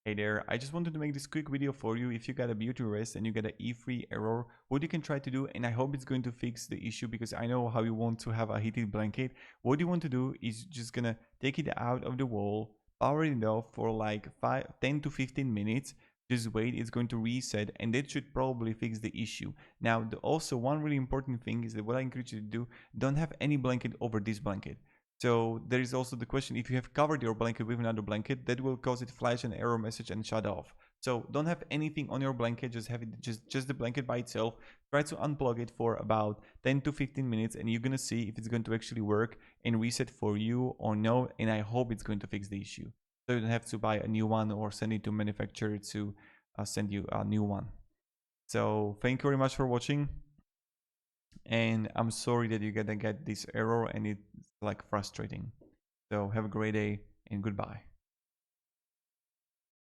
Hey there, I just wanted to make this quick video for you. If you got a BeautyRest and you get an E3 error, what you can try to do, and I hope it's going to fix the issue because I know how you want to have a heated blanket. What you want to do is just gonna take it out of the wall, power it off for like 10 to 15 minutes. Just wait, it's going to reset, and that should probably fix the issue. Now, also one really important thing is that what I encourage you to do, don't have any blanket over this blanket. So there is also the question, if you have covered your blanket with another blanket, that will cause it to flash an error message and shut off. So don't have anything on your blanket, just have it just the blanket by itself. Try to unplug it for about 10 to 15 minutes and you're gonna see if it's going to actually work and reset for you or no, and I hope it's going to fix the issue. So you don't have to buy a new one or send it to manufacturer to send you a new one. So thank you very much for watching. And I'm sorry that you're gonna get this error and it's like frustrating. So have a great day and goodbye.